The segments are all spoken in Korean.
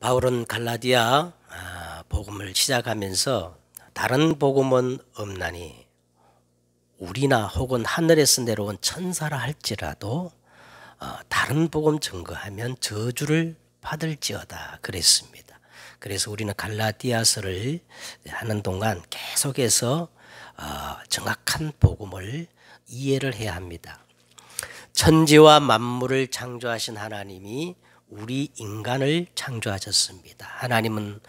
바울은 갈라디아 복음을 시작하면서 다른 복음은 없나니 우리나 혹은 하늘에서 내려온 천사라 할지라도 다른 복음 증거하면 저주를 받을지어다 그랬습니다. 그래서 우리는 갈라디아서를 하는 동안 계속해서 정확한 복음을 이해를 해야 합니다. 천지와 만물을 창조하신 하나님이 우리 인간을 창조하셨습니다. 하나님은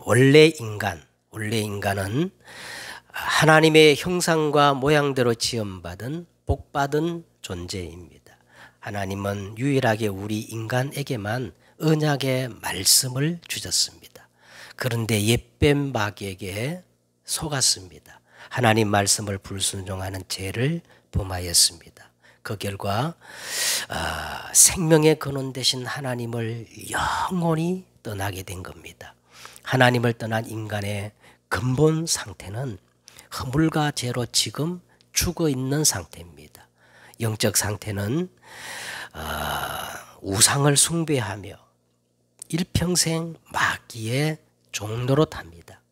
원래 인간은 하나님의 형상과 모양대로 지음받은 복받은 존재입니다. 하나님은 유일하게 우리 인간에게만 언약의 말씀을 주셨습니다. 그런데 옛뱀 마귀에게 속았습니다. 하나님 말씀을 불순종하는 죄를 범하였습니다. 그 결과 생명의 근원 되신 하나님을 영원히 떠나게 된 겁니다. 하나님을 떠난 인간의 근본 상태는 허물과 죄로 지금 죽어 있는 상태입니다. 영적 상태는 우상을 숭배하며 일평생 마귀의 종노릇합니다.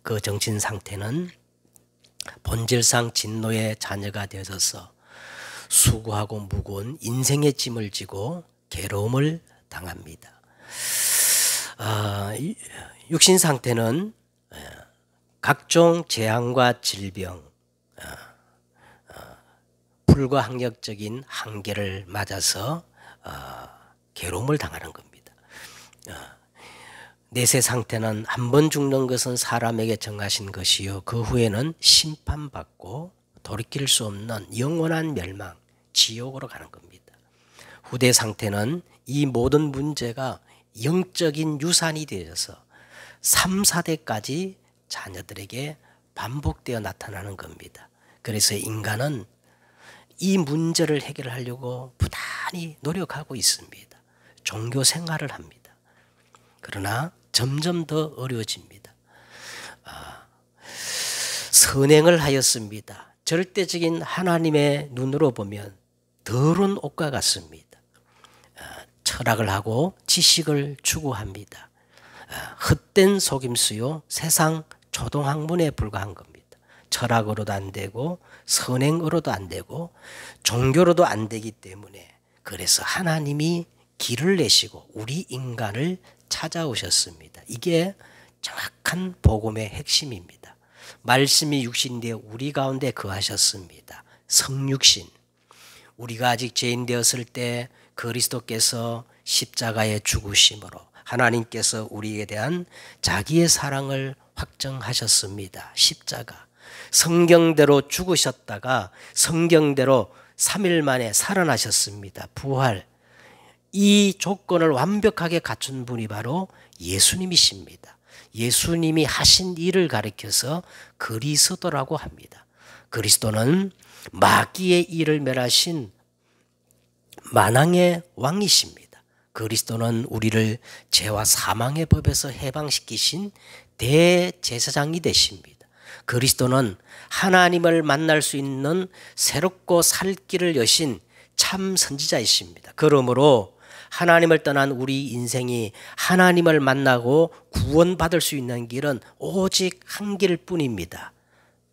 그 정신 상태는 본질상 진노의 자녀가 되어서 수고하고 무거운 인생의 짐을 지고 괴로움을 당합니다. 육신 상태는 각종 재앙과 질병, 불가항력적인 한계를 맞아서 괴로움을 당하는 겁니다. 내세 상태는 한 번 죽는 것은 사람에게 정하신 것이요 그 후에는 심판받고 돌이킬 수 없는 영원한 멸망, 지옥으로 가는 겁니다. 후대 상태는 이 모든 문제가 영적인 유산이 되어서 3, 4대까지 자녀들에게 반복되어 나타나는 겁니다. 그래서 인간은 이 문제를 해결하려고 부단히 노력하고 있습니다. 종교 생활을 합니다. 그러나 점점 더 어려워집니다. 선행을 하였습니다. 절대적인 하나님의 눈으로 보면 더러운 옷과 같습니다. 철학을 하고 지식을 추구합니다. 헛된 속임수요 세상 초등학문에 불과한 겁니다. 철학으로도 안 되고 선행으로도 안 되고 종교로도 안 되기 때문에 그래서 하나님이 길을 내시고 우리 인간을 찾아오셨습니다. 이게 정확한 복음의 핵심입니다. 말씀이 육신되어 우리 가운데 거하셨습니다. 성육신. 우리가 아직 죄인 되었을 때 그리스도께서 십자가에 죽으심으로 하나님께서 우리에 대한 자기의 사랑을 확정하셨습니다. 십자가. 성경대로 죽으셨다가 성경대로 3일 만에 살아나셨습니다. 부활. 이 조건을 완벽하게 갖춘 분이 바로 예수님이십니다. 예수님이 하신 일을 가리켜서 그리스도라고 합니다. 그리스도는 마귀의 일을 멸하신 만왕의 왕이십니다. 그리스도는 우리를 죄와 사망의 법에서 해방시키신 대제사장이 되십니다. 그리스도는 하나님을 만날 수 있는 새롭고 살 길을 여신 참 선지자이십니다. 그러므로 하나님을 떠난 우리 인생이 하나님을 만나고 구원받을 수 있는 길은 오직 한 길뿐입니다.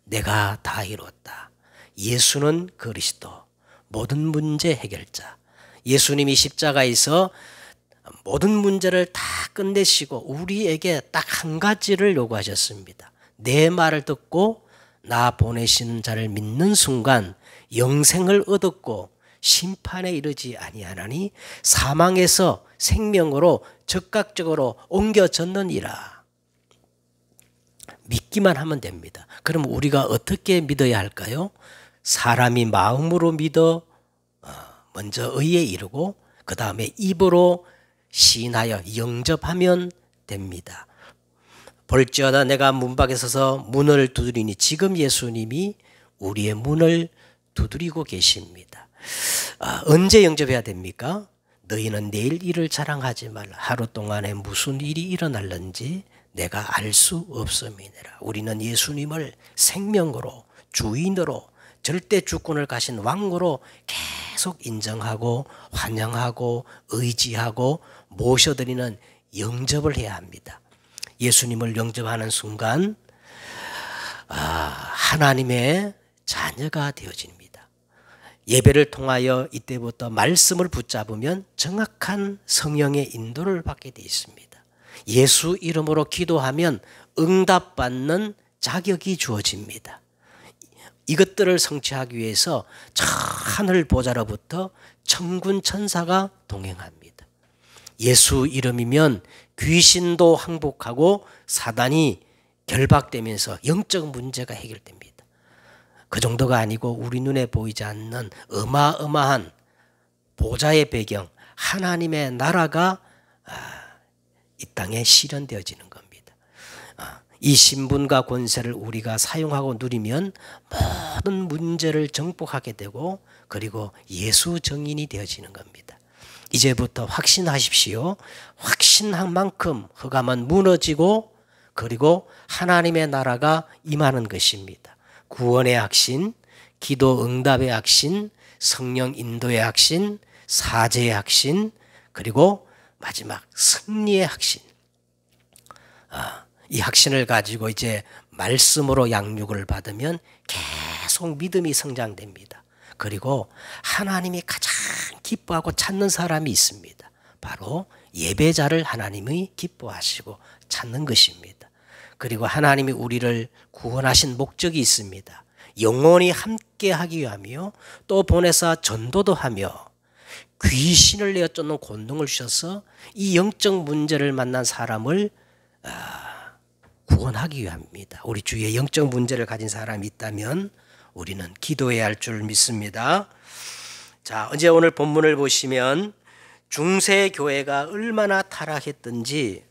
내가 다 이루었다. 예수는 그리스도, 모든 문제 해결자. 예수님이 십자가에서 모든 문제를 다 끝내시고 우리에게 딱 한 가지를 요구하셨습니다. 내 말을 듣고 나 보내신 자를 믿는 순간 영생을 얻었고 심판에 이르지 아니하나니 사망에서 생명으로 즉각적으로 옮겨졌느니라. 믿기만 하면 됩니다. 그럼 우리가 어떻게 믿어야 할까요? 사람이 마음으로 믿어 먼저 의에 이르고 그 다음에 입으로 시인하여 영접하면 됩니다. 볼지어다 내가 문밖에 서서 문을 두드리니 지금 예수님이 우리의 문을 두드리고 계십니다. 언제 영접해야 됩니까? 너희는 내일 일을 자랑하지 말라. 하루 동안에 무슨 일이 일어날는지 내가 알 수 없음이니라. 우리는 예수님을 생명으로 주인으로 절대 주권을 가신 왕으로 계속 인정하고 환영하고 의지하고 모셔드리는 영접을 해야 합니다. 예수님을 영접하는 순간 하나님의 자녀가 되어집니다. 예배를 통하여 이때부터 말씀을 붙잡으면 정확한 성령의 인도를 받게 되어 있습니다. 예수 이름으로 기도하면 응답받는 자격이 주어집니다. 이것들을 성취하기 위해서 저 하늘 보좌로부터 천군 천사가 동행합니다. 예수 이름이면 귀신도 항복하고 사단이 결박되면서 영적 문제가 해결됩니다. 그 정도가 아니고 우리 눈에 보이지 않는 어마어마한 보좌의 배경, 하나님의 나라가 이 땅에 실현되어지는 겁니다. 이 신분과 권세를 우리가 사용하고 누리면 모든 문제를 정복하게 되고 그리고 예수 정인이 되어지는 겁니다. 이제부터 확신하십시오. 확신한 만큼 흑암은 무너지고 그리고 하나님의 나라가 임하는 것입니다. 구원의 확신, 기도 응답의 확신, 성령 인도의 확신, 사죄의 확신, 그리고 마지막 승리의 확신. 이 확신을 가지고 이제 말씀으로 양육을 받으면 계속 믿음이 성장됩니다. 그리고 하나님이 가장 기뻐하고 찾는 사람이 있습니다. 바로 예배자를 하나님이 기뻐하시고 찾는 것입니다. 그리고 하나님이 우리를 구원하신 목적이 있습니다. 영원히 함께하기 위하며 또 보내사 전도도 하며 귀신을 내어 쫓는 권능을 주셔서 이 영적 문제를 만난 사람을 구원하기 위함입니다. 우리 주위에 영적 문제를 가진 사람이 있다면 우리는 기도해야 할 줄 믿습니다. 자, 이제 오늘 본문을 보시면 중세 교회가 얼마나 타락했든지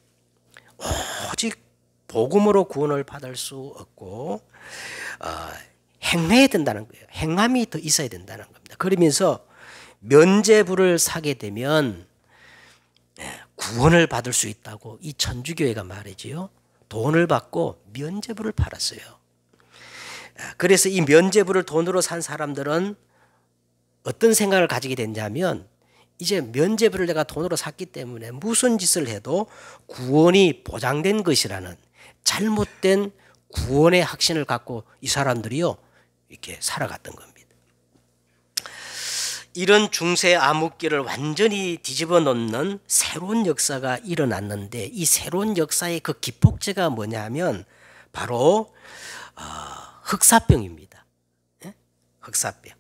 오직 복음으로 구원을 받을 수 없고 행해야 된다는 거예요. 행함이 더 있어야 된다는 겁니다. 그러면서 면죄부를 사게 되면 구원을 받을 수 있다고 이 천주교회가 말이지요. 돈을 받고 면죄부를 팔았어요. 그래서 이 면죄부를 돈으로 산 사람들은 어떤 생각을 가지게 됐냐면 이제 면죄부를 내가 돈으로 샀기 때문에 무슨 짓을 해도 구원이 보장된 것이라는 잘못된 구원의 확신을 갖고 이 사람들이요 이렇게 살아갔던 겁니다. 이런 중세 암흑기를 완전히 뒤집어 놓는 새로운 역사가 일어났는데 이 새로운 역사의 그 기폭제가 뭐냐면 바로 흑사병입니다. 흑사병.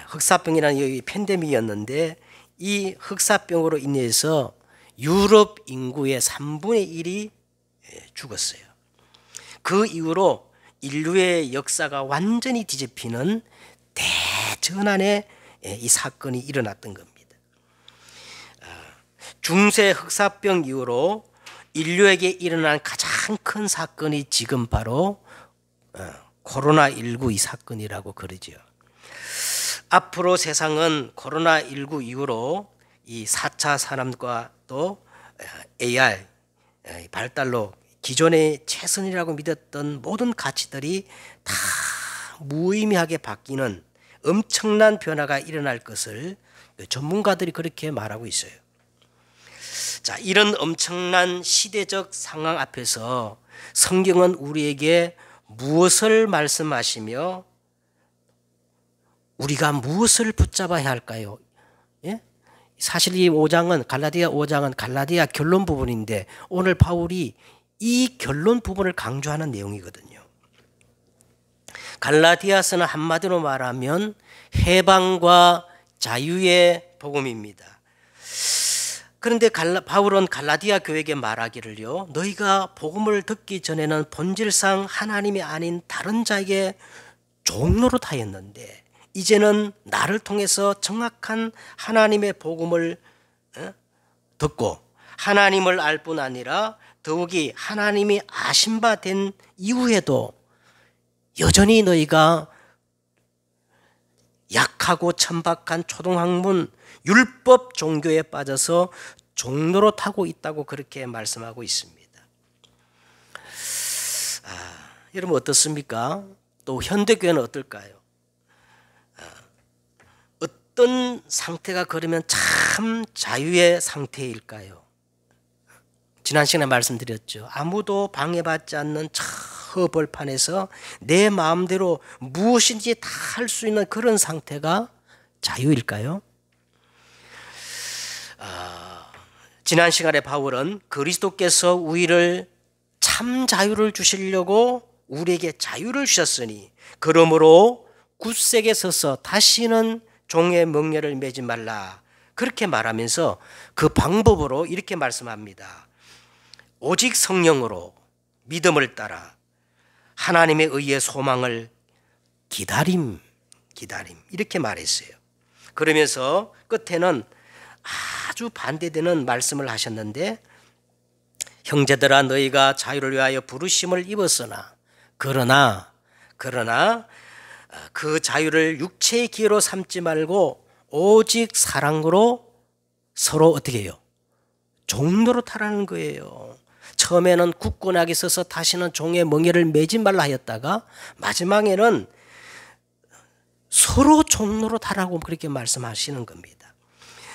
흑사병이라는 이 팬데믹이었는데 이 흑사병으로 인해서 유럽 인구의 3분의 1이 죽었어요. 그 이후로 인류의 역사가 완전히 뒤집히는 대전환의 이 사건이 일어났던 겁니다. 중세 흑사병 이후로 인류에게 일어난 가장 큰 사건이 지금 바로 코로나19 이 사건이라고 그러죠. 앞으로 세상은 코로나19 이후로 이 4차 산업과 또 AI 발달로 기존의 최선이라고 믿었던 모든 가치들이 다 무의미하게 바뀌는 엄청난 변화가 일어날 것을 전문가들이 그렇게 말하고 있어요. 자, 이런 엄청난 시대적 상황 앞에서 성경은 우리에게 무엇을 말씀하시며 우리가 무엇을 붙잡아야 할까요? 예? 사실 이 5장은 갈라디아 5장은 갈라디아 결론 부분인데 오늘 바울이 이 결론 부분을 강조하는 내용이거든요. 갈라디아서는 한마디로 말하면 해방과 자유의 복음입니다. 그런데 바울은 갈라디아 교회에게 말하기를요. 너희가 복음을 듣기 전에는 본질상 하나님이 아닌 다른 자에게 종노릇하였는데 이제는 나를 통해서 정확한 하나님의 복음을 듣고 하나님을 알 뿐 아니라 더욱이 하나님이 아신 바 된 이후에도 여전히 너희가 약하고 천박한 초등학문 율법 종교에 빠져서 종노릇하고 있다고 그렇게 말씀하고 있습니다. 여러분 어떻습니까? 또 현대교회는 어떨까요? 어떤 상태가 그러면 참 자유의 상태일까요? 지난 시간에 말씀드렸죠. 아무도 방해받지 않는 저 벌판에서 내 마음대로 무엇인지 다 할 수 있는 그런 상태가 자유일까요? 지난 시간에 바울은 그리스도께서 우리를 참 자유를 주시려고 우리에게 자유를 주셨으니 그러므로 굳세게 서서 다시는 종의 멍에를 매지 말라, 그렇게 말하면서 그 방법으로 이렇게 말씀합니다. 오직 성령으로 믿음을 따라 하나님의 의의 소망을 기다림 이렇게 말했어요. 그러면서 끝에는 아주 반대되는 말씀을 하셨는데, 형제들아 너희가 자유를 위하여 부르심을 입었으나 그러나 그 자유를 육체의 기회로 삼지 말고 오직 사랑으로 서로 어떻게 해요? 종로로 타라는 거예요. 처음에는 굳건하게 서서 다시는 종의 멍에를 매지 말라 하였다가 마지막에는 서로 종로로 타라고 그렇게 말씀하시는 겁니다.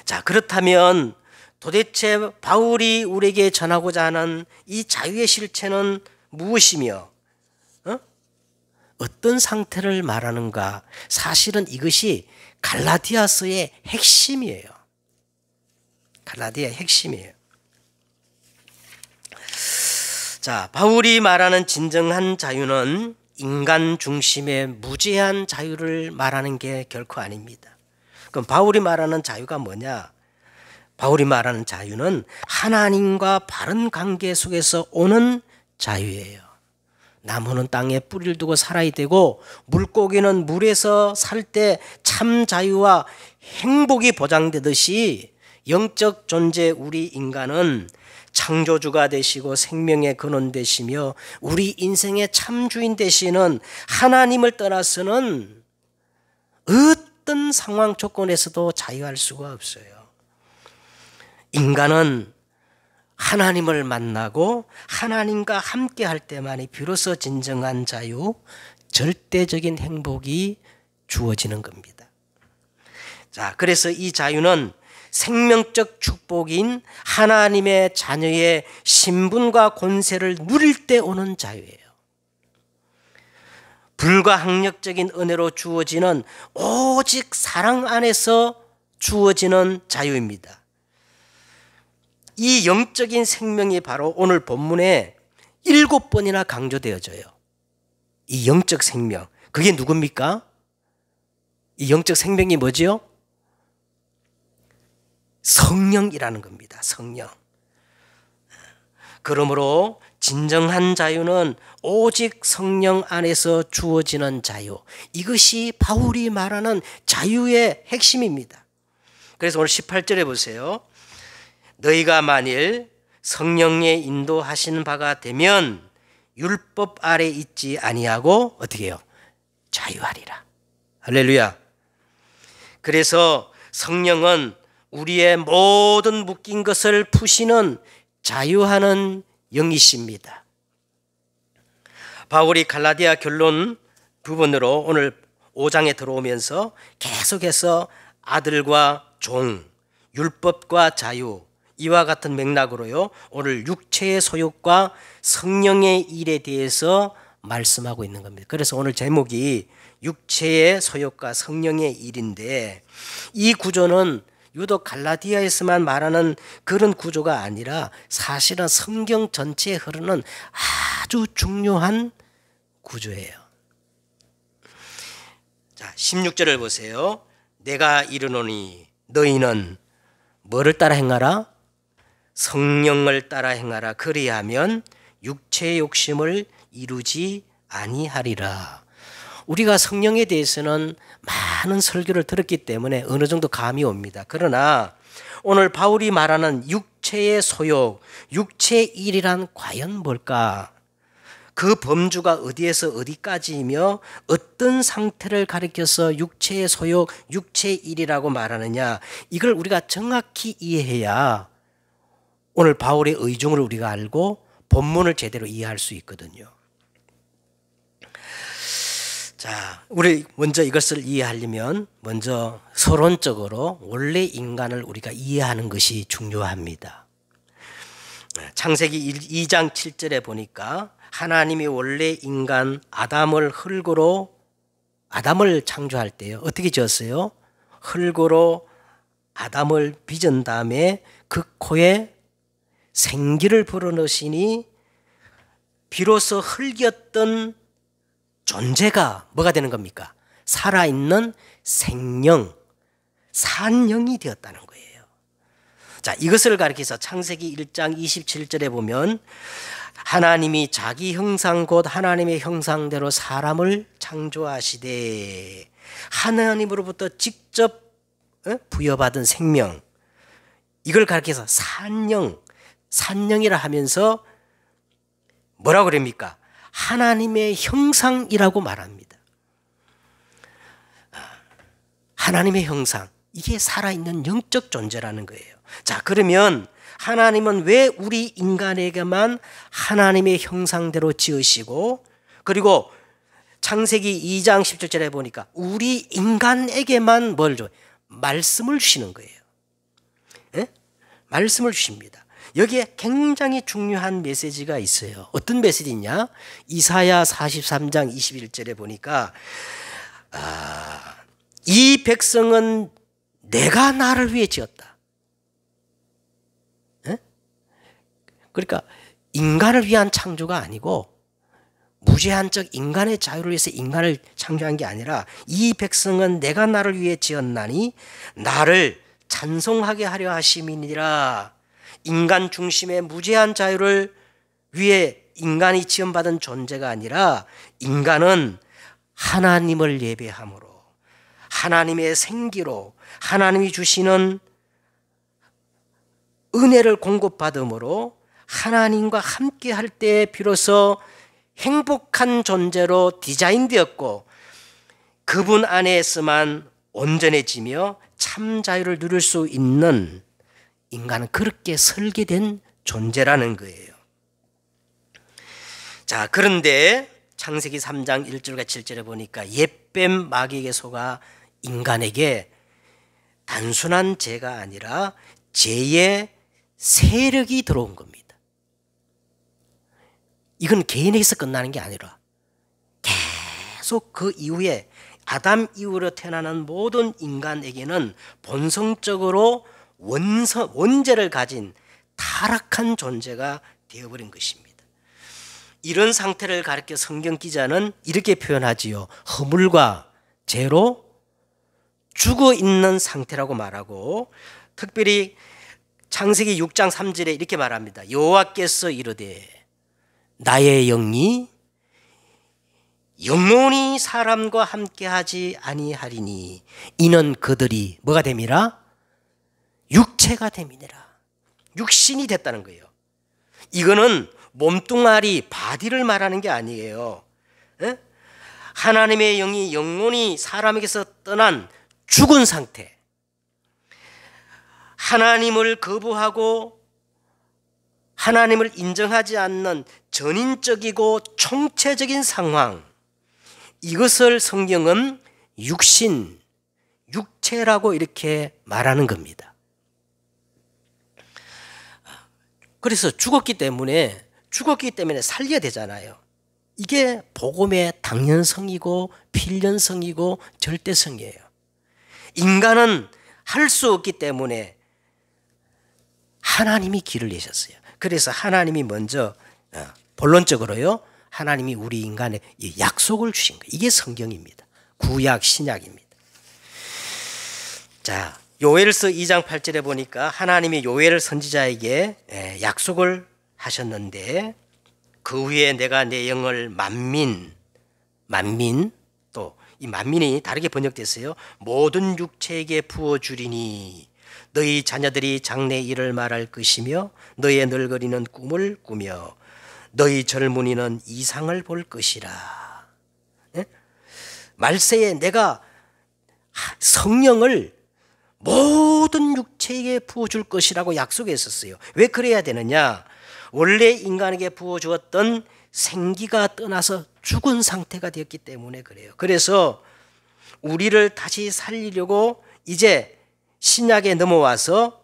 자, 그렇다면 도대체 바울이 우리에게 전하고자 하는 이 자유의 실체는 무엇이며 어떤 상태를 말하는가? 사실은 이것이 갈라디아서의 핵심이에요. 갈라디아의 핵심이에요. 자, 바울이 말하는 진정한 자유는 인간 중심의 무제한 자유를 말하는 게 결코 아닙니다. 그럼 바울이 말하는 자유가 뭐냐? 바울이 말하는 자유는 하나님과 바른 관계 속에서 오는 자유예요. 나무는 땅에 뿌리를 두고 살아야 되고 물고기는 물에서 살 때 참 자유와 행복이 보장되듯이 영적 존재 우리 인간은 창조주가 되시고 생명의 근원 되시며 우리 인생의 참 주인 되시는 하나님을 떠나서는 어떤 상황 조건에서도 자유할 수가 없어요. 인간은 하나님을 만나고 하나님과 함께 할 때만이 비로소 진정한 자유, 절대적인 행복이 주어지는 겁니다. 자, 그래서 이 자유는 생명적 축복인 하나님의 자녀의 신분과 권세를 누릴 때 오는 자유예요. 불가항력적인 은혜로 주어지는 오직 사랑 안에서 주어지는 자유입니다. 이 영적인 생명이 바로 오늘 본문에 7번이나 강조되어져요. 이 영적 생명, 그게 누굽니까? 이 영적 생명이 뭐지요? 성령이라는 겁니다. 성령. 그러므로 진정한 자유는 오직 성령 안에서 주어지는 자유. 이것이 바울이 말하는 자유의 핵심입니다. 그래서 오늘 18절에 보세요. 너희가 만일 성령의 인도하시는 바가 되면 율법 아래 있지 아니하고 어떻게 해요? 자유하리라. 할렐루야. 그래서 성령은 우리의 모든 묶인 것을 푸시는 자유하는 영이십니다. 바울이 갈라디아 결론 부분으로 오늘 5장에 들어오면서 계속해서 아들과 종, 율법과 자유, 이와 같은 맥락으로요, 오늘 육체의 소욕과 성령의 일에 대해서 말씀하고 있는 겁니다. 그래서 오늘 제목이 육체의 소욕과 성령의 일인데, 이 구조는 유독 갈라디아에서만 말하는 그런 구조가 아니라 사실은 성경 전체에 흐르는 아주 중요한 구조예요. 자, 16절을 보세요. 내가 이르노니 너희는 뭐를 따라 행하라? 성령을 따라 행하라. 그리하면 육체의 욕심을 이루지 아니하리라. 우리가 성령에 대해서는 많은 설교를 들었기 때문에 어느 정도 감이 옵니다. 그러나 오늘 바울이 말하는 육체의 소욕, 육체의 일이란 과연 뭘까? 그 범주가 어디에서 어디까지이며 어떤 상태를 가리켜서 육체의 소욕, 육체의 일이라고 말하느냐, 이걸 우리가 정확히 이해해야 오늘 바울의 의중을 우리가 알고 본문을 제대로 이해할 수 있거든요. 자, 우리 먼저 이것을 이해하려면 먼저 서론적으로 원래 인간을 우리가 이해하는 것이 중요합니다. 창세기 2장 7절에 보니까 하나님이 원래 인간 아담을 창조할 때요, 어떻게 지었어요? 흙으로 아담을 빚은 다음에 그 코에 생기를 불어넣으시니 비로소 흙이었던 존재가 뭐가 되는 겁니까? 살아있는 생명, 산영이 되었다는 거예요. 자, 이것을 가리켜서 창세기 1장 27절에 보면 하나님이 자기 형상 곧 하나님의 형상대로 사람을 창조하시되 하나님으로부터 직접 부여받은 생명, 이걸 가리켜서 산영이라 하면서 뭐라고 그럽니까? 하나님의 형상이라고 말합니다. 하나님의 형상, 이게 살아있는 영적 존재라는 거예요. 자, 그러면 하나님은 왜 우리 인간에게만 하나님의 형상대로 지으시고, 그리고 창세기 2장 17절에 보니까 우리 인간에게만 뭘 줘요? 말씀을 주시는 거예요. 예? 말씀을 주십니다. 여기에 굉장히 중요한 메시지가 있어요. 어떤 메시지냐? 이사야 43장 21절에 보니까 이 백성은 내가 나를 위해 지었다. 예? 그러니까 인간을 위한 창조가 아니고 무제한적 인간의 자유를 위해서 인간을 창조한 게 아니라 이 백성은 내가 나를 위해 지었나니 나를 찬송하게 하려 하심이니라. 인간 중심의 무제한 자유를 위해 인간이 지음받은 존재가 아니라 인간은 하나님을 예배함으로, 하나님의 생기로, 하나님이 주시는 은혜를 공급받음으로 하나님과 함께 할 때 비로소 행복한 존재로 디자인되었고 그분 안에서만 온전해지며 참 자유를 누릴 수 있는, 인간은 그렇게 설계된 존재라는 거예요. 자, 그런데 창세기 3장 1절과 7절에 보니까 옛뱀 마귀에게 속아 인간에게 단순한 죄가 아니라 죄의 세력이 들어온 겁니다. 이건 개인에게서 끝나는 게 아니라 계속 그 이후에 아담 이후로 태어나는 모든 인간에게는 본성적으로 원죄를 가진 타락한 존재가 되어버린 것입니다. 이런 상태를 가리켜 성경 기자는 이렇게 표현하지요. 허물과 죄로 죽어 있는 상태라고 말하고, 특별히 창세기 6장 3절에 이렇게 말합니다. 여호와께서 이르되 나의 영이 영원히 사람과 함께하지 아니하리니 이는 그들이 뭐가 됨이라? 육체가 됨이니라. 육신이 됐다는 거예요. 이거는 몸뚱아리, 바디를 말하는 게 아니에요. 에? 하나님의 영이 영원히 사람에게서 떠난 죽은 상태, 하나님을 거부하고 하나님을 인정하지 않는 전인적이고 총체적인 상황, 이것을 성경은 육신, 육체라고 이렇게 말하는 겁니다. 그래서 죽었기 때문에 살려야 되잖아요. 이게 복음의 당연성이고 필연성이고 절대성이에요. 인간은 할 수 없기 때문에 하나님이 길을 내셨어요. 그래서 하나님이 먼저 본론적으로요, 하나님이 우리 인간에 약속을 주신 거예요. 이게 성경입니다. 구약 신약입니다. 자, 요엘서 2장 8절에 보니까 하나님이 요엘 선지자에게 약속을 하셨는데, 그 후에 내가 내 영을 만민, 또 이 만민이 다르게 번역됐어요. 모든 육체에게 부어주리니 너희 자녀들이 장래 일을 말할 것이며 너희의 늙은이는 꿈을 꾸며 너희 젊은이는 이상을 볼 것이라. 말세에 내가 성령을 모든 육체에게 부어줄 것이라고 약속했었어요. 왜 그래야 되느냐? 원래 인간에게 부어주었던 생기가 떠나서 죽은 상태가 되었기 때문에 그래요. 그래서 우리를 다시 살리려고 이제 신약에 넘어와서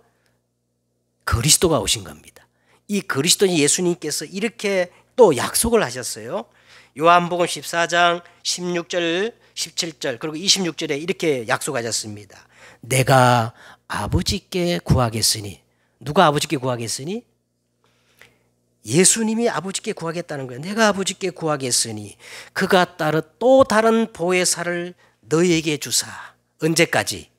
그리스도가 오신 겁니다. 이 그리스도인 예수님께서 이렇게 또 약속을 하셨어요. 요한복음 14장 16절, 17절 그리고 26절에 이렇게 약속하셨습니다. 내가 아버지께 구하겠으니, 누가 아버지께 구하겠으니? 예수님이 아버지께 구하겠다는 거예요. 내가 아버지께 구하겠으니 그가 따로 또 다른 보혜사를 너희에게 주사. 언제까지?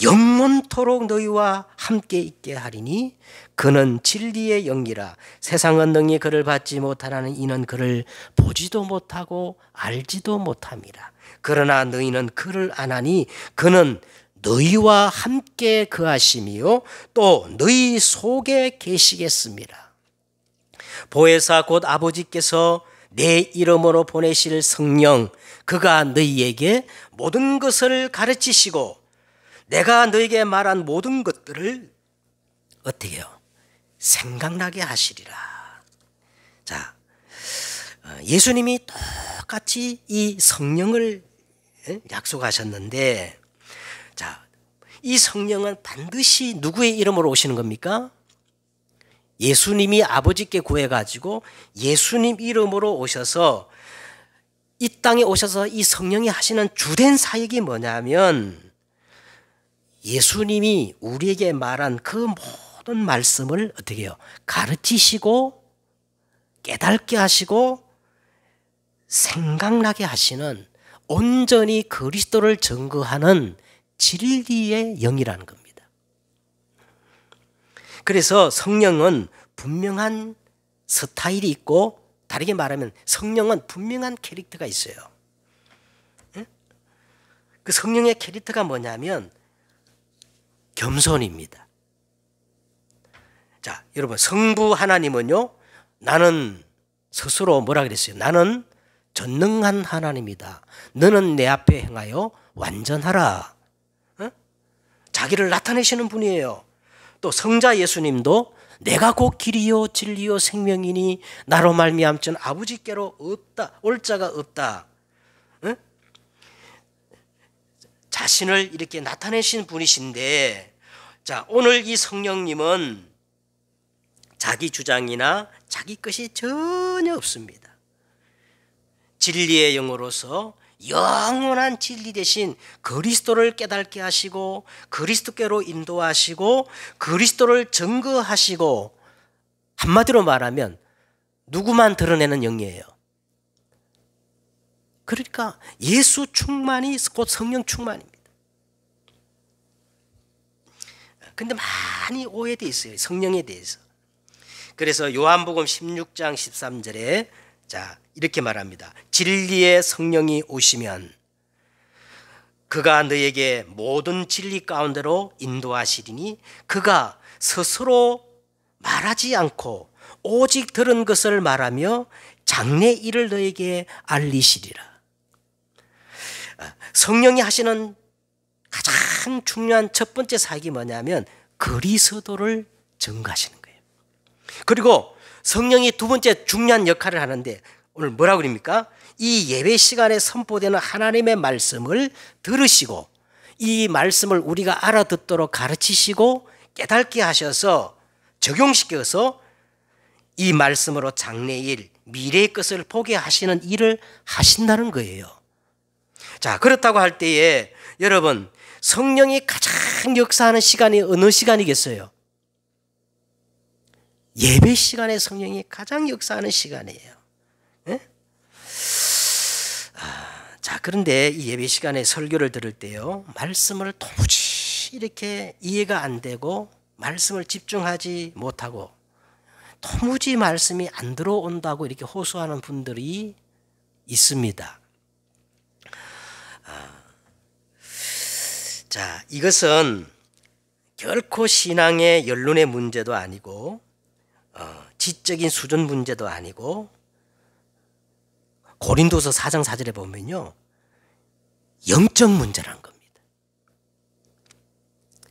영원토록 너희와 함께 있게 하리니 그는 진리의 영이라. 세상은 능히 그를 받지 못하나니 이는 그를 보지도 못하고 알지도 못함이라. 그러나 너희는 그를 아나니 그는 너희와 함께 거하심이요 또 너희 속에 계시겠습니다. 보혜사 곧 아버지께서 내 이름으로 보내실 성령, 그가 너희에게 모든 것을 가르치시고 내가 너에게 말한 모든 것들을 어떻게 해요? 생각나게 하시리라. 자, 예수님이 똑같이 이 성령을 약속하셨는데, 자, 이 성령은 반드시 누구의 이름으로 오시는 겁니까? 예수님이 아버지께 구해가지고 예수님 이름으로 오셔서 이 땅에 오셔서 이 성령이 하시는 주된 사역이 뭐냐면 예수님이 우리에게 말한 그 모든 말씀을 어떻게 해요? 가르치시고 깨닫게 하시고 생각나게 하시는 온전히 그리스도를 증거하는 진리의 영이라는 겁니다. 그래서 성령은 분명한 스타일이 있고, 다르게 말하면 성령은 분명한 캐릭터가 있어요. 그 성령의 캐릭터가 뭐냐면 겸손입니다. 자, 여러분, 성부 하나님은요, 나는 스스로 뭐라 그랬어요? 나는 전능한 하나님이다. 너는 내 앞에 행하여 완전하라. 자기를 나타내시는 분이에요. 또 성자 예수님도 내가 곧 길이요 진리요 생명이니 나로 말미암지는 아버지께로 올 자가 없다. 자신을 이렇게 나타내신 분이신데, 자, 오늘 이 성령님은 자기 주장이나 자기 것이 전혀 없습니다. 진리의 영으로서 영원한 진리 대신 그리스도를 깨닫게 하시고 그리스도께로 인도하시고 그리스도를 증거하시고, 한마디로 말하면 누구만 드러내는 영이에요. 그러니까 예수 충만이 곧 성령 충만입니다. 근데 많이 오해되어 있어요, 성령에 대해서. 그래서 요한복음 16장 13절에 자, 이렇게 말합니다. 진리의 성령이 오시면 그가 너에게 모든 진리 가운데로 인도하시리니 그가 스스로 말하지 않고 오직 들은 것을 말하며 장래 일을 너에게 알리시리라. 성령이 하시는 가장 중요한 첫 번째 사역이 뭐냐면 그리스도를 증거하시는 거예요. 그리고 성령이 두 번째 중요한 역할을 하는데, 오늘 뭐라고 그럽니까? 이 예배 시간에 선포되는 하나님의 말씀을 들으시고 이 말씀을 우리가 알아듣도록 가르치시고 깨닫게 하셔서 적용시켜서 이 말씀으로 장래일, 미래의 것을 보게 하시는 일을 하신다는 거예요. 자, 그렇다고 할 때에 여러분, 성령이 가장 역사하는 시간이 어느 시간이겠어요? 예배 시간에 성령이 가장 역사하는 시간이에요. 자, 그런데 이 예배 시간에 설교를 들을 때요, 말씀을 도무지 이렇게 이해가 안 되고 말씀을 집중하지 못하고 도무지 말씀이 안 들어온다고 이렇게 호소하는 분들이 있습니다. 자, 이것은 결코 신앙의 연륜의 문제도 아니고 지적인 수준 문제도 아니고, 고린도서 4장 4절에 보면요, 영적 문제라는 겁니다.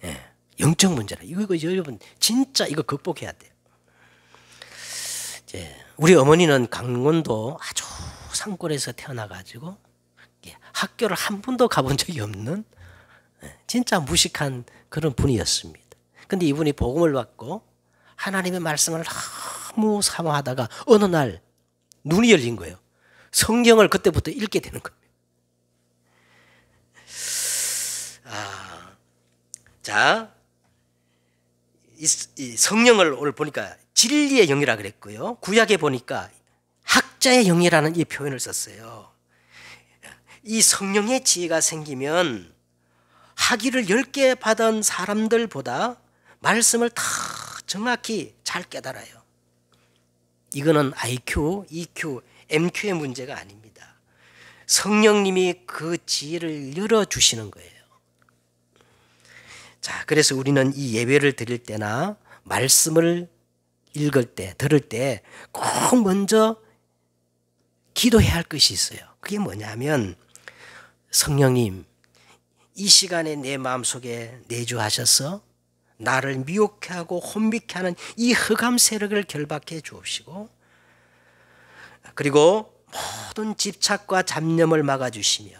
예, 영적 문제라. 이거 여러분 진짜 이거 극복해야 돼요. 이제 우리 어머니는 강원도 아주 산골에서 태어나가지고 학교를 한 번도 가본 적이 없는 진짜 무식한 그런 분이었습니다. 근데 이분이 복음을 받고 하나님의 말씀을 너무 사모하다가 어느 날 눈이 열린 거예요. 성경을 그때부터 읽게 되는 겁니다. 자, 이 성령을 오늘 보니까 진리의 영이라 그랬고요. 구약에 보니까 학자의 영이라는 이 표현을 썼어요. 이 성령의 지혜가 생기면 학위를 10개 받은 사람들보다 말씀을 더 정확히 잘 깨달아요. 이거는 IQ, EQ, MQ의 문제가 아닙니다. 성령님이 그 지혜를 열어주시는 거예요. 자, 그래서 우리는 이 예배를 드릴 때나 말씀을 읽을 때, 들을 때 꼭 먼저 기도해야 할 것이 있어요. 그게 뭐냐면 성령님, 이 시간에 내 마음속에 내주하셔서 나를 미혹해 하고 혼미케 하는 이 흑암 세력을 결박해 주옵시고, 그리고 모든 집착과 잡념을 막아주시며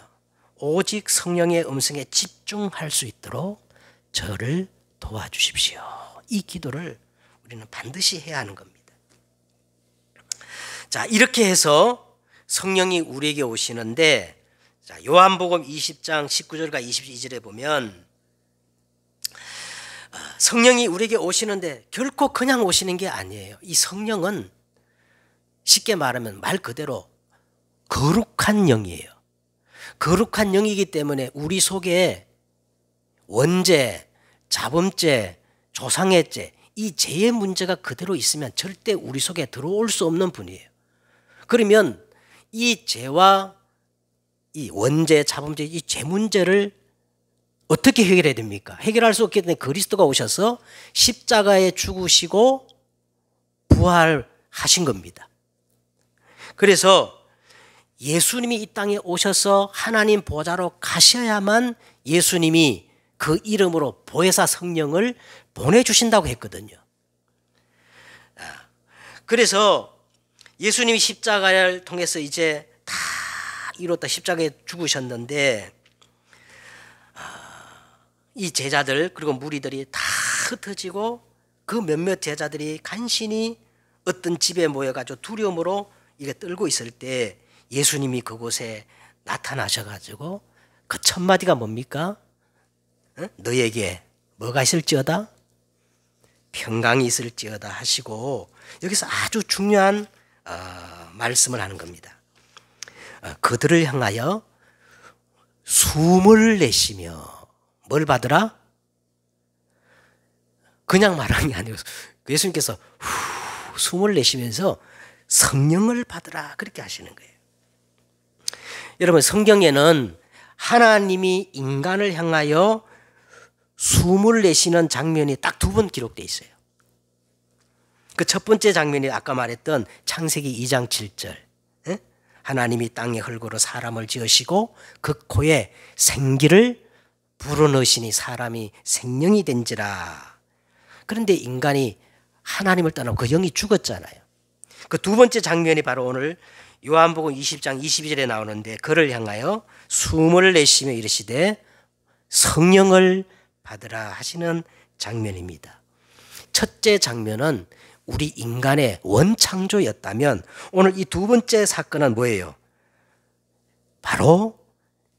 오직 성령의 음성에 집중할 수 있도록 저를 도와주십시오. 이 기도를 우리는 반드시 해야 하는 겁니다. 자, 이렇게 해서 성령이 우리에게 오시는데, 자, 요한복음 20장 19절과 22절에 보면 성령이 우리에게 오시는데 결코 그냥 오시는 게 아니에요. 이 성령은 쉽게 말하면 말 그대로 거룩한 영이에요. 거룩한 영이기 때문에 우리 속에 원죄, 자범죄, 조상의 죄, 이 죄의 문제가 그대로 있으면 절대 우리 속에 들어올 수 없는 분이에요. 그러면 이 죄와 이 원죄, 자범죄, 이 죄 문제를 어떻게 해결해야 됩니까? 해결할 수 없기 때문에 그리스도가 오셔서 십자가에 죽으시고 부활하신 겁니다. 그래서 예수님이 이 땅에 오셔서 하나님 보좌로 가셔야만 예수님이 그 이름으로 보혜사 성령을 보내주신다고 했거든요. 그래서 예수님이 십자가를 통해서 이제 다 이뤘다, 십자가에 죽으셨는데 이 제자들 그리고 무리들이 다 흩어지고 그 몇몇 제자들이 간신히 어떤 집에 모여가지고 두려움으로 이게 떨고 있을 때 예수님이 그곳에 나타나셔가지고 그 첫 마디가 뭡니까? 너에게 뭐가 있을지어다? 평강이 있을지어다 하시고 여기서 아주 중요한 말씀을 하는 겁니다. 그들을 향하여 숨을 내쉬며 뭘 받으라? 그냥 말하는 게 아니고 예수님께서 숨을 내쉬면서 성령을 받으라 그렇게 하시는 거예요. 여러분, 성경에는 하나님이 인간을 향하여 숨을 내쉬는 장면이 딱 2번 기록되어 있어요. 그 첫 번째 장면이 아까 말했던 창세기 2장 7절. 하나님이 땅에 흙으로 사람을 지으시고 그 코에 생기를 불어넣으시니 사람이 생명이 된지라. 그런데 인간이 하나님을 떠나고 그 영이 죽었잖아요. 그 2번째 장면이 바로 오늘 요한복음 20장 22절에 나오는데 그를 향하여 숨을 내쉬며 이르시되 성령을 받으라 하시는 장면입니다. 첫째 장면은 우리 인간의 원창조였다면 오늘 이 2번째 사건은 뭐예요? 바로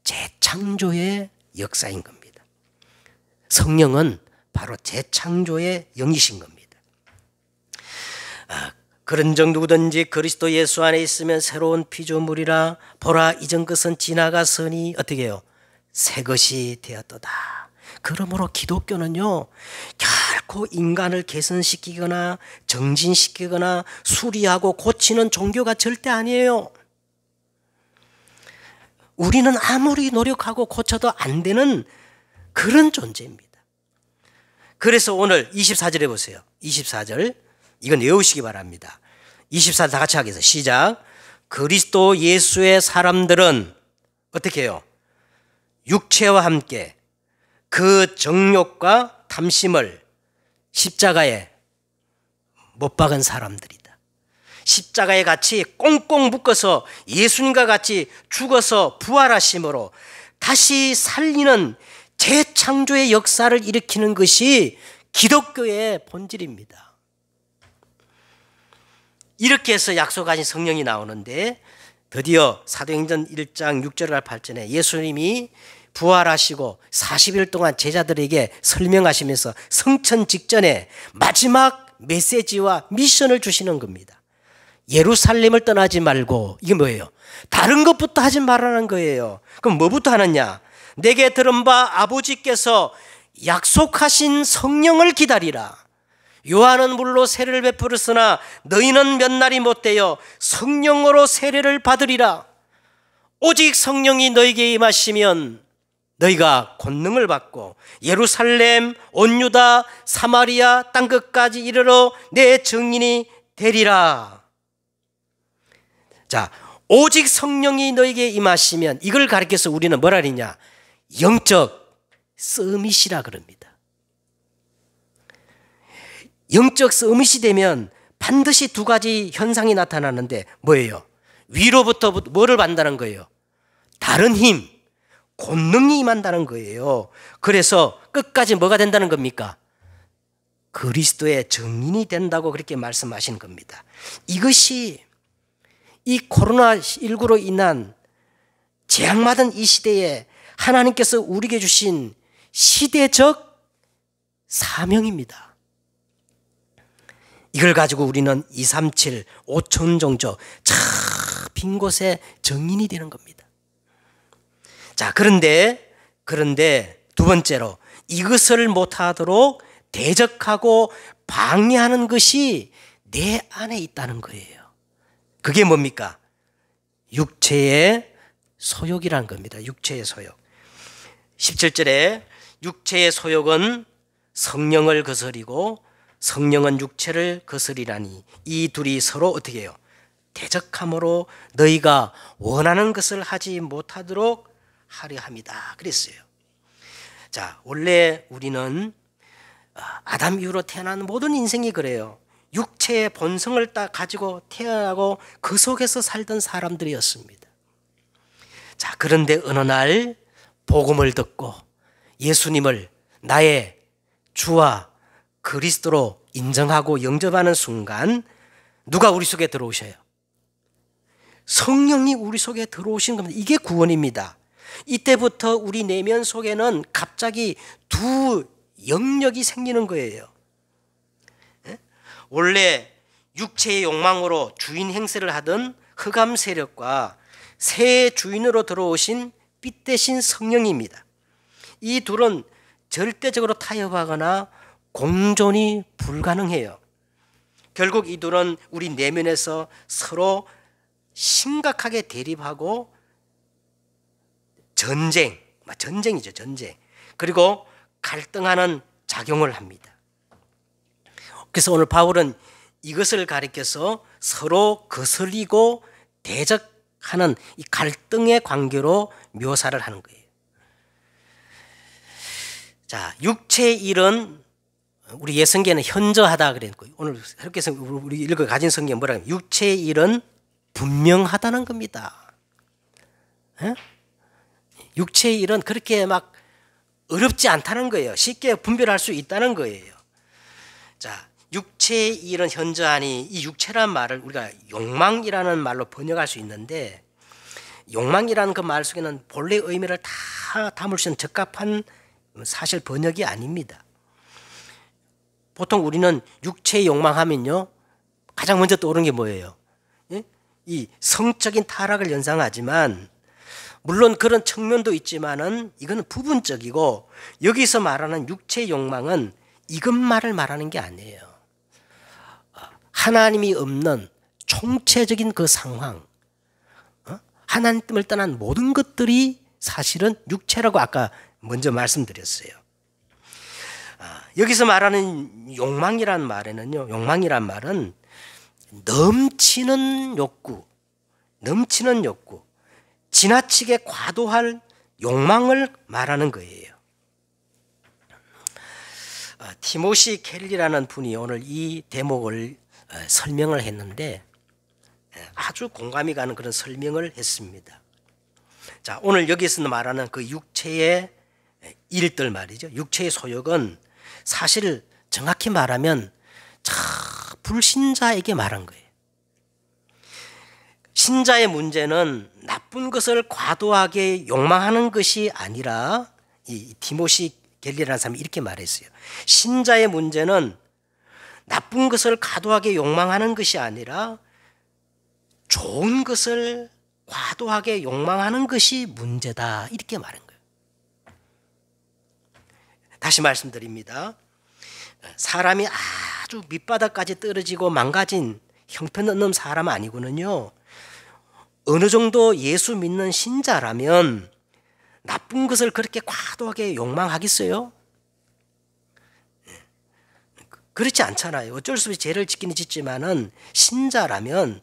재창조의 역사인 겁니다. 성령은 바로 재창조의 영이신 겁니다. 그런즉 누구든지 그리스도 예수 안에 있으면 새로운 피조물이라 보라 이전 것은 지나갔으니 어떻게 해요? 새 것이 되었도다. 그러므로 기독교는요 결코 인간을 개선시키거나 정진시키거나 수리하고 고치는 종교가 절대 아니에요. 우리는 아무리 노력하고 고쳐도 안 되는 그런 존재입니다. 그래서 오늘 24절에 보세요. 24절 이건 외우시기 바랍니다. 24절 다 같이 하겠습니다. 시작. 그리스도 예수의 사람들은 어떻게 해요? 육체와 함께 그 정욕과 탐심을 십자가에 못 박은 사람들이다. 십자가에 같이 꽁꽁 묶어서 예수님과 같이 죽어서 부활하심으로 다시 살리는 재창조의 역사를 일으키는 것이 기독교의 본질입니다. 이렇게 해서 약속하신 성령이 나오는데 드디어 사도행전 1장 6절과 8절에 예수님이 부활하시고 40일 동안 제자들에게 설명하시면서 성천 직전에 마지막 메시지와 미션을 주시는 겁니다. 예루살렘을 떠나지 말고, 이게 뭐예요? 다른 것부터 하지 말라는 거예요. 그럼 뭐부터 하느냐? 내게 들은 바 아버지께서 약속하신 성령을 기다리라. 요한은 물로 세례를 베풀었으나 너희는 몇 날이 못되어 성령으로 세례를 받으리라. 오직 성령이 너희에게 임하시면 너희가 권능을 받고 예루살렘, 온 유다, 사마리아 땅끝까지 이르러 내 증인이 되리라. 자, 오직 성령이 너희에게 임하시면, 이걸 가리켜서 우리는 뭐라 그러냐? 영적 서밋이라 그럽니다. 영적 서밋이 되면 반드시 두 가지 현상이 나타나는데 뭐예요? 위로부터 뭐를 받는다는 거예요? 다른 힘, 권능이 임한다는 거예요. 그래서 끝까지 뭐가 된다는 겁니까? 그리스도의 증인이 된다고 그렇게 말씀하신 겁니다. 이것이 이 코로나19로 인한 재앙받은 이 시대에 하나님께서 우리에게 주신 시대적 사명입니다. 이걸 가지고 우리는 237, 5천 종족 저 빈 곳에 증인이 되는 겁니다. 자, 그런데 두 번째로 이것을 못하도록 대적하고 방해하는 것이 내 안에 있다는 거예요. 그게 뭡니까? 육체의 소욕이라는 겁니다. 육체의 소욕. 17절에 육체의 소욕은 성령을 거스리고 성령은 육체를 거스리라니 이 둘이 서로 어떻게 해요? 대적함으로 너희가 원하는 것을 하지 못하도록 하려 함이다 그랬어요. 자, 원래 우리는 아담 이후로 태어난 모든 인생이 그래요. 육체의 본성을 딱 가지고 태어나고 그 속에서 살던 사람들이었습니다. 자, 그런데 어느 날 복음을 듣고 예수님을 나의 주와 그리스도로 인정하고 영접하는 순간 누가 우리 속에 들어오셔요? 성령이 우리 속에 들어오신 겁니다. 이게 구원입니다. 이때부터 우리 내면 속에는 갑자기 두 영역이 생기는 거예요. 원래 육체의 욕망으로 주인 행세를 하던 흑암 세력과 새 주인으로 들어오신 빛 대신 성령입니다. 이 둘은 절대적으로 타협하거나 공존이 불가능해요. 결국 이 둘은 우리 내면에서 서로 심각하게 대립하고 전쟁이죠, 전쟁. 그리고 갈등하는 작용을 합니다. 그래서 오늘 바울은 이것을 가리켜서 서로 거슬리고 대적하는 이 갈등의 관계로 묘사를 하는 거예요. 자, 육체의 일은 우리 예성계는 현저하다 그랬고, 오늘 이렇게 해서 우리 읽어 가진 성경 뭐라고 하면 육체의 일은 분명하다는 겁니다. 에? 육체의 일은 그렇게 막 어렵지 않다는 거예요. 쉽게 분별할 수 있다는 거예요. 자, 육체의 일은 현저하니 이 육체란 말을 우리가 욕망이라는 말로 번역할 수 있는데, 욕망이라는 그 말 속에는 본래 의미를 다 담을 수 있는 적합한 사실 번역이 아닙니다. 보통 우리는 육체의 욕망하면요, 가장 먼저 떠오르는 게 뭐예요? 예? 이 성적인 타락을 연상하지만, 물론 그런 측면도 있지만은 이거는 부분적이고, 여기서 말하는 육체의 욕망은 이것만을 말하는 게 아니에요. 하나님이 없는 총체적인 그 상황, 하나님을 떠난 모든 것들이 사실은 육체라고 아까 먼저 말씀드렸어요. 여기서 말하는 욕망이란 말은 넘치는 욕구, 지나치게 과도할 욕망을 말하는 거예요. 티모시 켈리라는 분이 오늘 이 대목을 설명을 했는데 아주 공감이 가는 그런 설명을 했습니다. 자, 오늘 여기서 말하는 그 육체의 일들 말이죠. 육체의 소욕은 사실 정확히 말하면 불신자에게 말한 거예요. 신자의 문제는 나쁜 것을 과도하게 욕망하는 것이 아니라, 이 디모시 갤리라는 사람이 이렇게 말했어요. 신자의 문제는 나쁜 것을 과도하게 욕망하는 것이 아니라 좋은 것을 과도하게 욕망하는 것이 문제다, 이렇게 말한 거예요. 다시 말씀드립니다. 사람이 아주 밑바닥까지 떨어지고 망가진 형편없는 사람 아니고는요, 어느 정도 예수 믿는 신자라면 나쁜 것을 그렇게 과도하게 욕망하겠어요? 그렇지 않잖아요. 어쩔 수 없이 죄를 짓기는 짓지만은 신자라면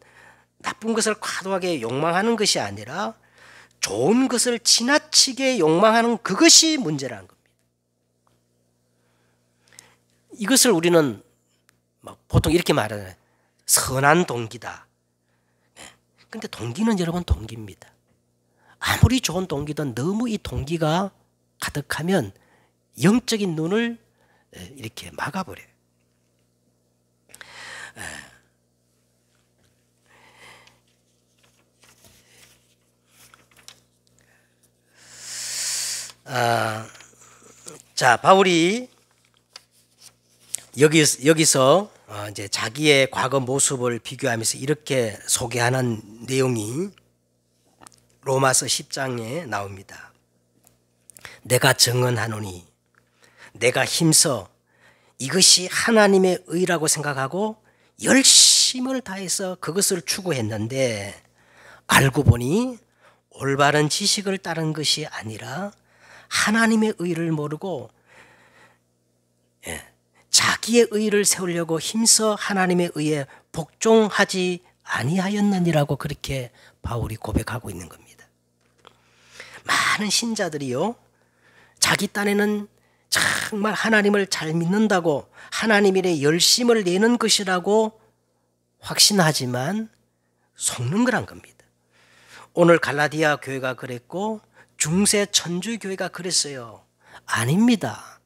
나쁜 것을 과도하게 욕망하는 것이 아니라 좋은 것을 지나치게 욕망하는 그것이 문제라는 겁니다. 이것을 우리는 보통 이렇게 말하잖아요. 선한 동기다. 그런데 동기는 여러분 동기입니다. 아무리 좋은 동기든 너무 이 동기가 가득하면 영적인 눈을 이렇게 막아버려요. 자, 바울이 여기서 이제 자기의 과거 모습을 비교하면서 이렇게 소개하는 내용이 로마서 10장에 나옵니다. 내가 증언하노니 내가 힘써 이것이 하나님의 의라고 생각하고 열심을 다해서 그것을 추구했는데 알고 보니 올바른 지식을 따른 것이 아니라 하나님의 의를 모르고 자기의 의를 세우려고 힘써 하나님의 의에 복종하지 아니하였느니라고 그렇게 바울이 고백하고 있는 겁니다. 많은 신자들이요, 자기 딴에는 정말 하나님을 잘 믿는다고 하나님의 열심을 내는 것이라고 확신하지만 속는 거란 겁니다. 오늘 갈라디아 교회가 그랬고 중세 천주 교회가 그랬어요. 아닙니다.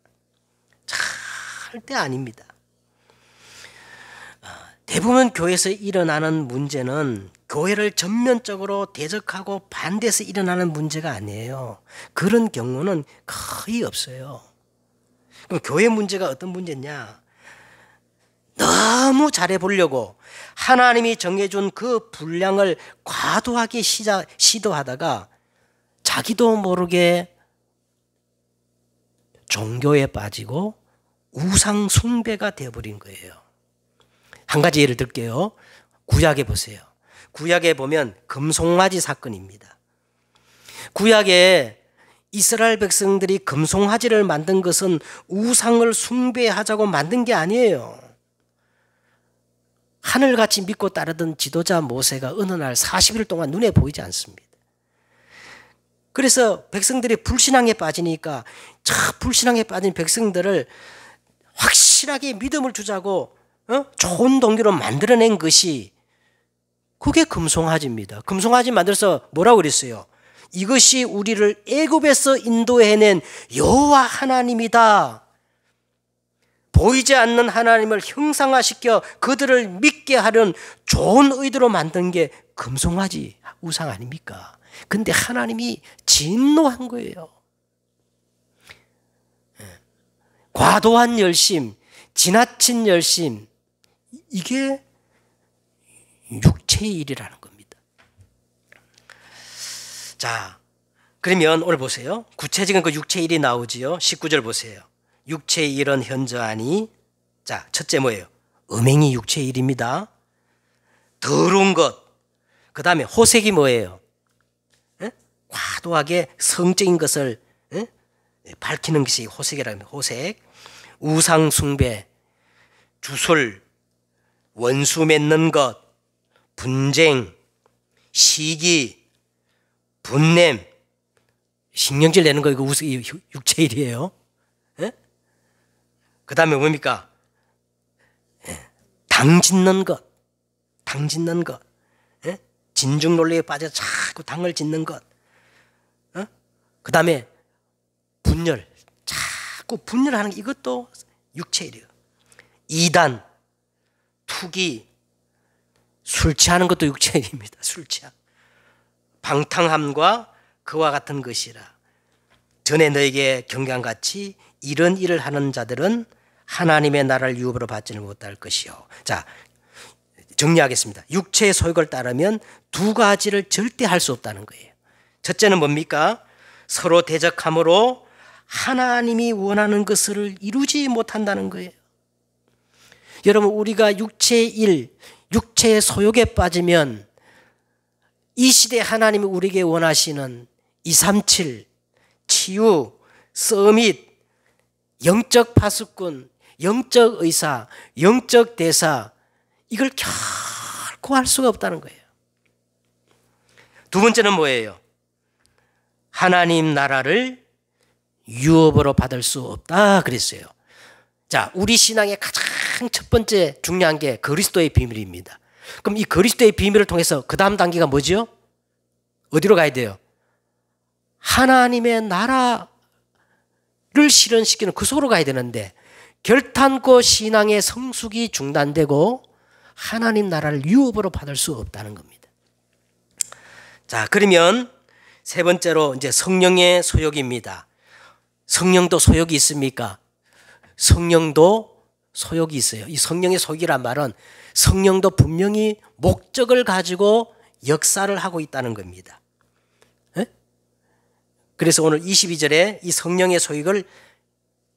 절대 아닙니다. 대부분 교회에서 일어나는 문제는 교회를 전면적으로 대적하고 반대해서 일어나는 문제가 아니에요. 그런 경우는 거의 없어요. 그럼 교회 문제가 어떤 문제냐? 너무 잘해보려고 하나님이 정해준 그 분량을 과도하게 시도하다가 자기도 모르게 종교에 빠지고 우상 숭배가 되어버린 거예요. 한 가지 예를 들게요. 구약에 보세요. 구약에 보면 금송아지 사건입니다. 구약에 이스라엘 백성들이 금송아지를 만든 것은 우상을 숭배하자고 만든 게 아니에요. 하늘같이 믿고 따르던 지도자 모세가 어느 날 40일 동안 눈에 보이지 않습니다. 그래서 백성들이 불신앙에 빠지니까 저 불신앙에 빠진 백성들을 확실하게 믿음을 주자고 좋은 동기로 만들어낸 것이 그게 금송아지입니다. 금송아지 만들어서 뭐라고 그랬어요? 이것이 우리를 애굽에서 인도해낸 여호와 하나님이다. 보이지 않는 하나님을 형상화시켜 그들을 믿게 하려는 좋은 의도로 만든 게 금송아지 우상 아닙니까? 근데 하나님이 진노한 거예요. 과도한 열심, 지나친 열심, 이게 육체의 일이라는 겁니다. 자, 그러면 오늘 보세요. 구체적인 그 육체의 일이 나오지요. 19절 보세요. 육체의 일은 현저하니, 자, 첫째 뭐예요? 음행이 육체의 일입니다. 더러운 것. 그 다음에 호색이 뭐예요? 과도하게 성적인 것을 밝히는 것이 호색이라고 합니다. 호색, 우상 숭배, 주술, 원수 맺는 것, 분쟁, 시기, 분냄, 신경질 내는 거 이거 육체의 일이에요. 그 다음에 뭡니까? 당 짓는 것, 당 짓는 것, 진중 논리에 빠져 자꾸 당을 짓는 것, 그 다음에 분열, 자꾸 분열하는 게 이것도 육체의 일이에요. 이단, 투기, 술 취하는 것도 육체입니다. 술 취함. 방탕함과 그와 같은 것이라. 전에 너에게 경계한같이 이런 일을 하는 자들은 하나님의 나라를 유업으로 받지는 못할 것이요. 자, 정리하겠습니다. 육체의 소욕을 따르면 두 가지를 절대 할 수 없다는 거예요. 첫째는 뭡니까? 서로 대적함으로 하나님이 원하는 것을 이루지 못한다는 거예요. 여러분, 우리가 육체의 일, 육체의 소욕에 빠지면 이 시대에 하나님이 우리에게 원하시는 237, 치유, 서밋, 영적 파수꾼, 영적 의사, 영적 대사, 이걸 결코 할 수가 없다는 거예요. 두 번째는 뭐예요? 하나님 나라를 유업으로 받을 수 없다 그랬어요. 자, 우리 신앙의 가장 첫 번째 중요한 게 그리스도의 비밀입니다. 그럼 이 그리스도의 비밀을 통해서 그 다음 단계가 뭐죠? 어디로 가야 돼요? 하나님의 나라를 실현시키는 그 속으로 가야 되는데 결탄코 신앙의 성숙이 중단되고 하나님 나라를 유업으로 받을 수 없다는 겁니다. 자, 그러면 세 번째로 이제 성령의 소욕입니다. 성령도 소욕이 있습니까? 성령도 소욕이 있어요. 이 성령의 소욕이란 말은 성령도 분명히 목적을 가지고 역사를 하고 있다는 겁니다. 그래서 오늘 22절에 이 성령의 소욕을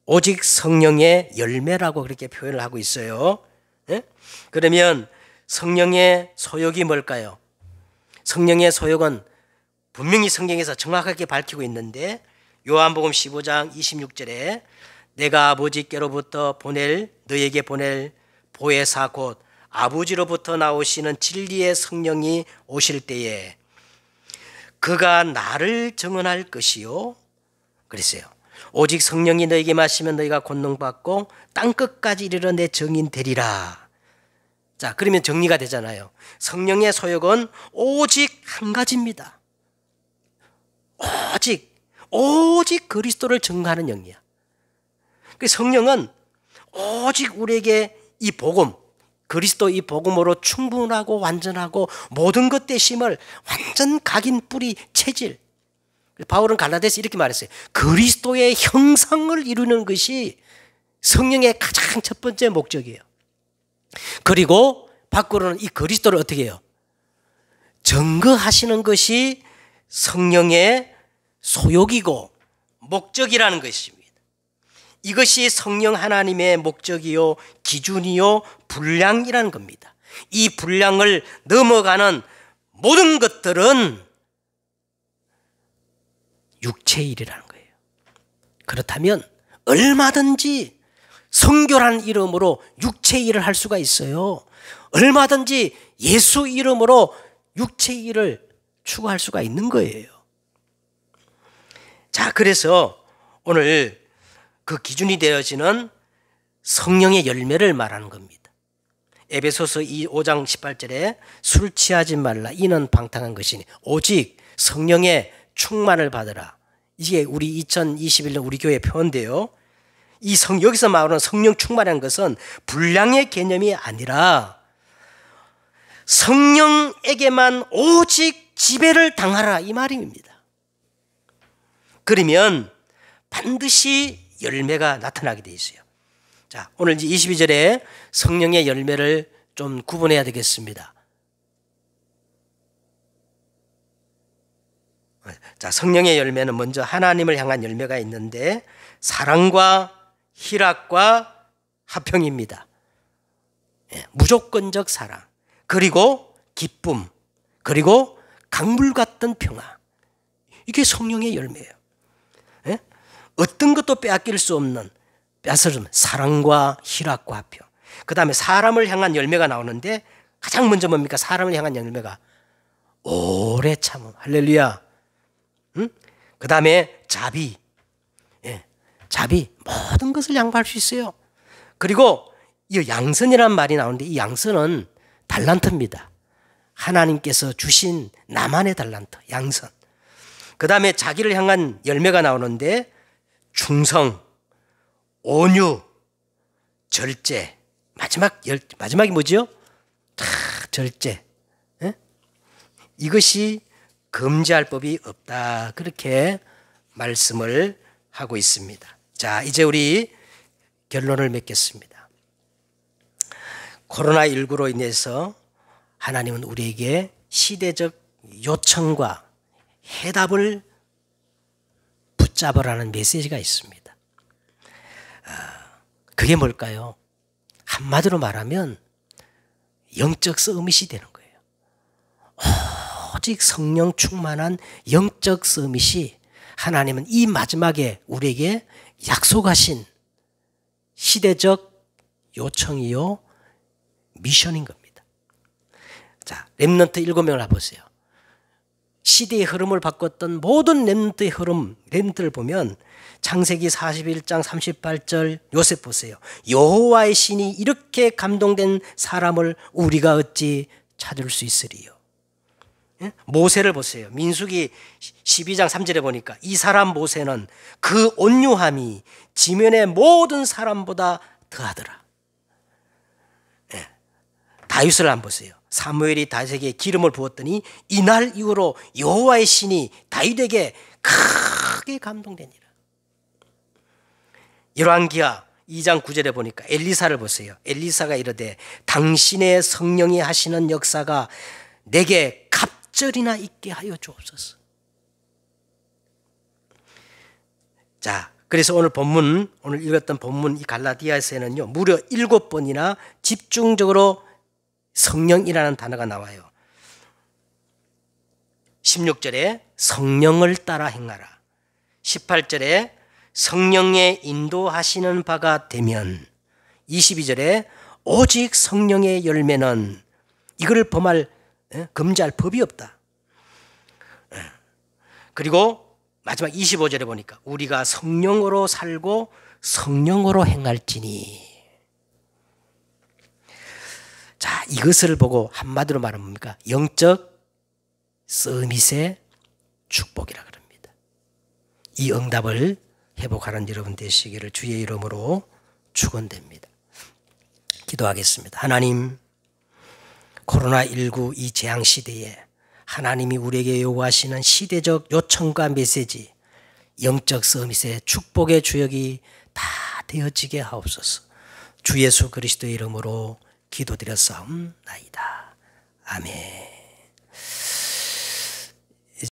오직 성령의 열매라고 그렇게 표현을 하고 있어요. 그러면 성령의 소욕이 뭘까요? 성령의 소욕은 분명히 성경에서 정확하게 밝히고 있는데 요한복음 15장 26절에 내가 아버지께로부터 너에게 보낼 보혜사 곧 아버지로부터 나오시는 진리의 성령이 오실 때에 그가 나를 증언할 것이요. 그랬어요. 오직 성령이 너에게 마시면 너희가 권능받고 땅끝까지 이르러 내 증인 되리라. 자, 그러면 정리가 되잖아요. 성령의 소욕은 오직 한 가지입니다. 오직 그리스도를 증거하는 영이야. 그 성령은 오직 우리에게 이 복음, 그리스도 이 복음으로 충분하고 완전하고 모든 것 대심을 완전 각인 뿌리 체질. 바울은 갈라디아서 이렇게 말했어요. 그리스도의 형상을 이루는 것이 성령의 가장 첫 번째 목적이에요. 그리고 밖으로는 이 그리스도를 어떻게 해요? 증거하시는 것이 성령의 소욕이고 목적이라는 것입니다. 이것이 성령 하나님의 목적이요 기준이요 분량이라는 겁니다. 이 분량을 넘어가는 모든 것들은 육체의 일이라는 거예요. 그렇다면 얼마든지 성교라는 이름으로 육체의 일을 할 수가 있어요. 얼마든지 예수 이름으로 육체의 일을 추구할 수가 있는 거예요. 자, 그래서 오늘 그 기준이 되어지는 성령의 열매를 말하는 겁니다. 에베소서 5장 18절에 술 취하지 말라 이는 방탕한 것이니 오직 성령의 충만을 받으라. 이게 우리 2021년 우리 교회 표현인데요. 여기서 말하는 성령 충만한 것은 분량의 개념이 아니라 성령에게만 오직 지배를 당하라 이 말입니다. 그러면 반드시 열매가 나타나게 돼 있어요. 자, 오늘 이제 22절에 성령의 열매를 좀 구분해야 되겠습니다. 자, 성령의 열매는 먼저 하나님을 향한 열매가 있는데 사랑과 희락과 화평입니다. 무조건적 사랑, 그리고 기쁨, 그리고 강물 같은 평화. 이게 성령의 열매예요. 어떤 것도 빼앗길 수 없는 사랑과 희락과 화평. 그 다음에 사람을 향한 열매가 나오는데 가장 먼저 뭡니까? 사람을 향한 열매가 오래 참음. 할렐루야. 그 다음에 자비. 자비. 모든 것을 양보할 수 있어요. 그리고 이 양선이라는 말이 나오는데 이 양선은 달란트입니다. 하나님께서 주신 나만의 달란트, 양선. 그 다음에 자기를 향한 열매가 나오는데 충성, 온유, 절제. 마지막이 뭐죠? 절제, 이것이 금지할 법이 없다. 그렇게 말씀을 하고 있습니다. 자, 이제 우리 결론을 맺겠습니다. 코로나19로 인해서 하나님은 우리에게 시대적 요청과 해답을 붙잡으라는 메시지가 있습니다. 그게 뭘까요? 한마디로 말하면 영적 서밋이 되는 거예요. 오직 성령 충만한 영적 서밋이 하나님은 이 마지막에 우리에게 약속하신 시대적 요청이요 미션인 겁니다. 자, 렘넌트 7명을 보세요. 시대의 흐름을 바꿨던 모든 렘넌트의 흐름, 렘넌트를 보면 창세기 41장 38절 요셉 보세요. 여호와의 신이 이렇게 감동된 사람을 우리가 어찌 찾을 수 있으리요. 모세를 보세요. 민수기 12장 3절에 보니까 이 사람 모세는 그 온유함이 지면의 모든 사람보다 더하더라. 다윗을 한번 보세요. 사무엘이 다윗에게 기름을 부었더니 이날 이후로 여호와의 신이 다윗에게 크게 감동되니라. 열왕기하 2장 9절에 보니까 엘리사를 보세요. 엘리사가 이르되 당신의 성령이 하시는 역사가 내게 갑절이나 있게 하여 주옵소서. 자, 그래서 오늘 읽었던 본문 이 갈라디아서에는요 무려 7번이나 집중적으로 성령이라는 단어가 나와요. 16절에 성령을 따라 행하라. 18절에 성령의 인도하시는 바가 되면, 22절에 오직 성령의 열매는 이걸 금지할 법이 없다. 그리고 마지막 25절에 보니까 우리가 성령으로 살고 성령으로 행할지니. 자, 이것을 보고 한마디로 말하면 뭡니까? 영적 서밋의 축복이라 그럽니다. 이 응답을 회복하는 여러분 되시기를 주의 이름으로 축원됩니다. 기도하겠습니다. 하나님, 코로나19 이 재앙 시대에 하나님이 우리에게 요구하시는 시대적 요청과 메시지, 영적 서밋의 축복의 주역이 다 되어지게 하옵소서. 주 예수 그리스도의 이름으로 기도드렸사옵나이다. 아멘.